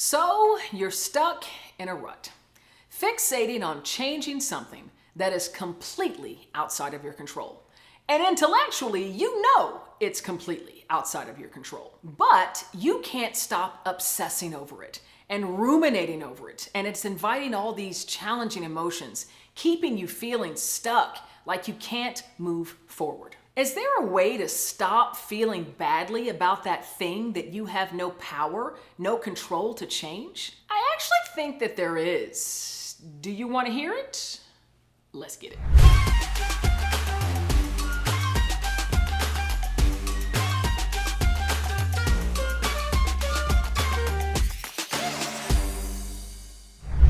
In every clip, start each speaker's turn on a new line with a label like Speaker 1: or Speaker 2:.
Speaker 1: So you're stuck in a rut, fixating on changing something that is completely outside of your control. And intellectually, you know it's completely outside of your control. But you can't stop obsessing over it and ruminating over it. And it's inviting all these challenging emotions, keeping you feeling stuck, like you can't move forward. Is there a way to stop feeling badly about that thing that you have no power, no control to change? I actually think that there is. Do you want to hear it? Let's get it.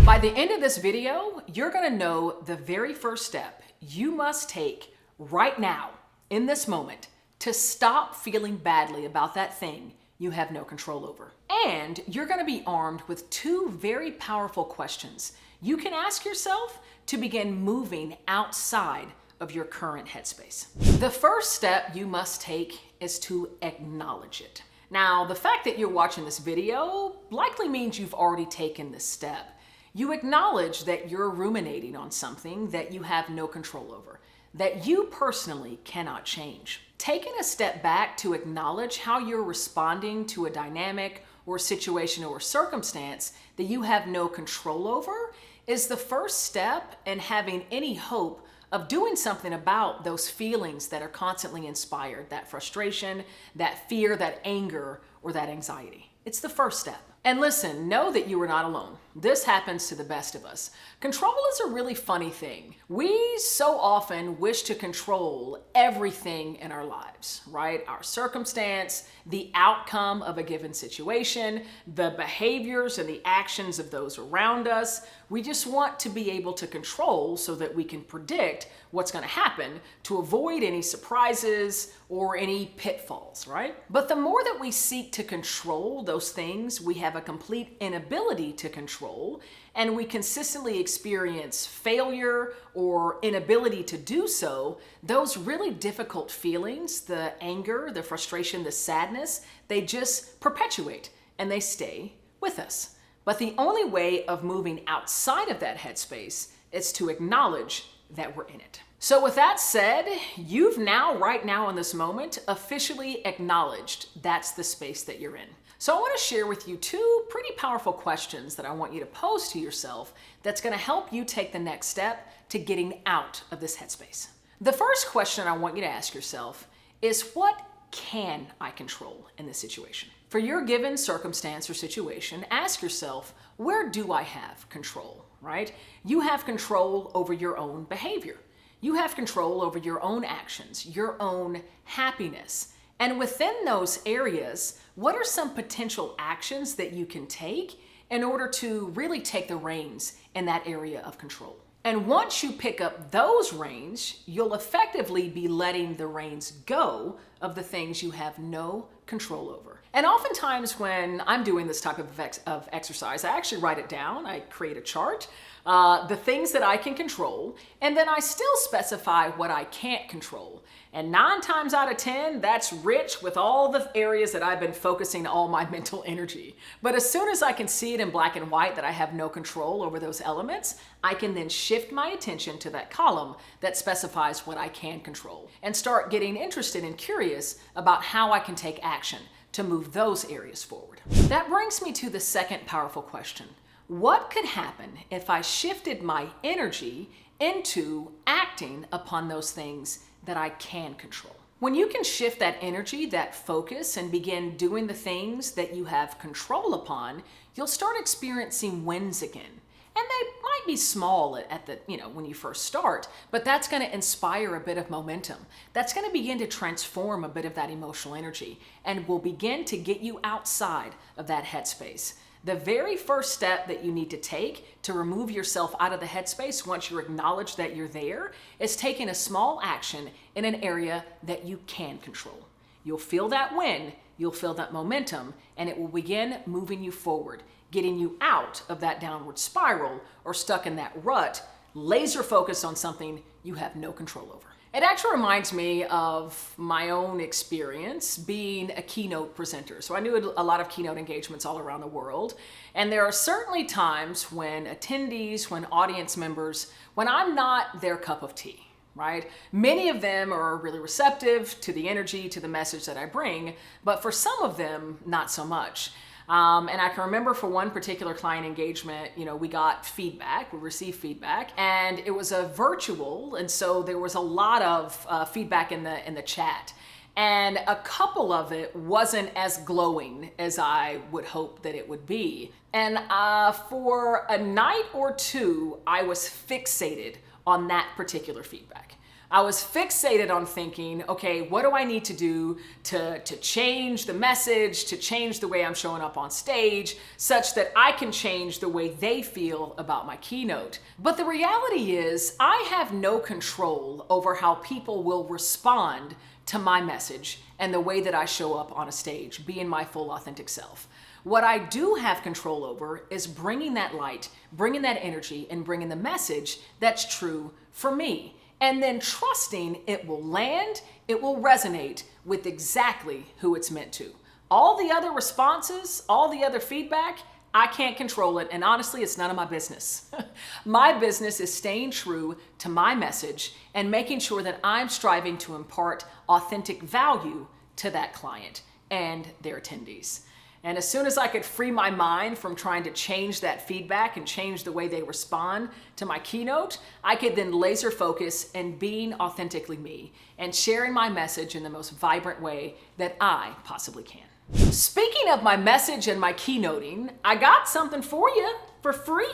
Speaker 1: By the end of this video, you're going to know the very first step you must take right now, in this moment, to stop feeling badly about that thing you have no control over. And you're going to be armed with two very powerful questions you can ask yourself to begin moving outside of your current headspace. The first step you must take is to acknowledge it. Now, the fact that you're watching this video likely means you've already taken this step. You acknowledge that you're ruminating on something that you have no control over, that you personally cannot change. Taking a step back to acknowledge how you're responding to a dynamic or situation or circumstance that you have no control over is the first step in having any hope of doing something about those feelings that are constantly inspired, that frustration, that fear, that anger, or that anxiety. It's the first step. And listen, know that you are not alone. This happens to the best of us. Control is a really funny thing. We so often wish to control everything in our lives, right? Our circumstance, the outcome of a given situation, the behaviors and the actions of those around us. We just want to be able to control so that we can predict what's going to happen to avoid any surprises or any pitfalls, right? But the more that we seek to control those things we have a complete inability to control, and we consistently experience failure or inability to do so, those really difficult feelings, the anger, the frustration, the sadness, they just perpetuate and they stay with us. But the only way of moving outside of that headspace is to acknowledge that we're in it. So with that said, you've now, right now in this moment, officially acknowledged that's the space that you're in. So I want to share with you two pretty powerful questions that I want you to pose to yourself that's going to help you take the next step to getting out of this headspace. The first question I want you to ask yourself is, what can I control in this situation? For your given circumstance or situation, ask yourself, where do I have control, right? You have control over your own behavior. You have control over your own actions, your own happiness. And within those areas, what are some potential actions that you can take in order to really take the reins in that area of control? And once you pick up those reins, you'll effectively be letting the reins go of the things you have no control over. And oftentimes when I'm doing this type of exercise, I actually write it down. I create a chart, the things that I can control, and then I still specify what I can't control. And 9 times out of 10, that's rich with all the areas that I've been focusing all my mental energy. But as soon as I can see it in black and white that I have no control over those elements, I can then shift my attention to that column that specifies what I can control and start getting interested and curious about how I can take action to move those areas forward. That brings me to the second powerful question. What could happen if I shifted my energy into acting upon those things that I can control? When you can shift that energy, that focus, and begin doing the things that you have control upon, you'll start experiencing wins again. And they might be small at the, when you first start, but that's going to inspire a bit of momentum. That's going to begin to transform a bit of that emotional energy and will begin to get you outside of that headspace. The very first step that you need to take to remove yourself out of the headspace once you acknowledge that you're there is taking a small action in an area that you can control. You'll feel that win, you'll feel that momentum, and it will begin moving you forward, getting you out of that downward spiral or stuck in that rut, laser focused on something you have no control over. It actually reminds me of my own experience being a keynote presenter. So I knew a lot of keynote engagements all around the world. And there are certainly times when attendees, when audience members, when I'm not their cup of tea, right? Many of them are really receptive to the energy, to the message that I bring, but for some of them, not so much. And I can remember for one particular client engagement, we got feedback, we received feedback, and it was a virtual, and so there was a lot of feedback in the chat. And a couple of it wasn't as glowing as I would hope that it would be. And for a night or two, I was fixated on that particular feedback. I was fixated on thinking, okay, what do I need to do to change the message, to change the way I'm showing up on stage, such that I can change the way they feel about my keynote. But the reality is, I have no control over how people will respond to my message and the way that I show up on a stage, being my full authentic self. What I do have control over is bringing that light, bringing that energy, and bringing the message that's true for me. And then trusting it will land, it will resonate with exactly who it's meant to. All the other responses, all the other feedback, I can't control it, and honestly, it's none of my business. My business is staying true to my message and making sure that I'm striving to impart authentic value to that client and their attendees. And as soon as I could free my mind from trying to change that feedback and change the way they respond to my keynote, I could then laser focus in being authentically me and sharing my message in the most vibrant way that I possibly can. Speaking of my message and my keynoting, I got something for you for free.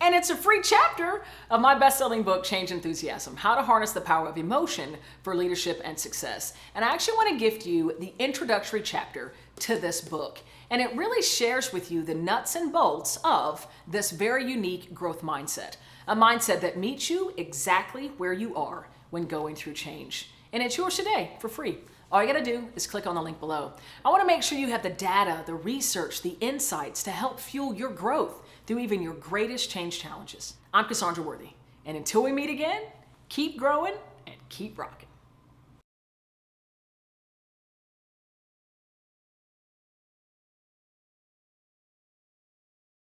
Speaker 1: And it's a free chapter of my best-selling book, Change Enthusiasm: How to Harness the Power of Emotion for Leadership and Success. And I actually want to gift you the introductory chapter to this book. And it really shares with you the nuts and bolts of this very unique growth mindset. A mindset that meets you exactly where you are when going through change. And it's yours today for free. All you gotta do is click on the link below. I wanna make sure you have the data, the research, the insights to help fuel your growth through even your greatest change challenges. I'm Cassandra Worthy, and until we meet again, keep growing and keep rocking.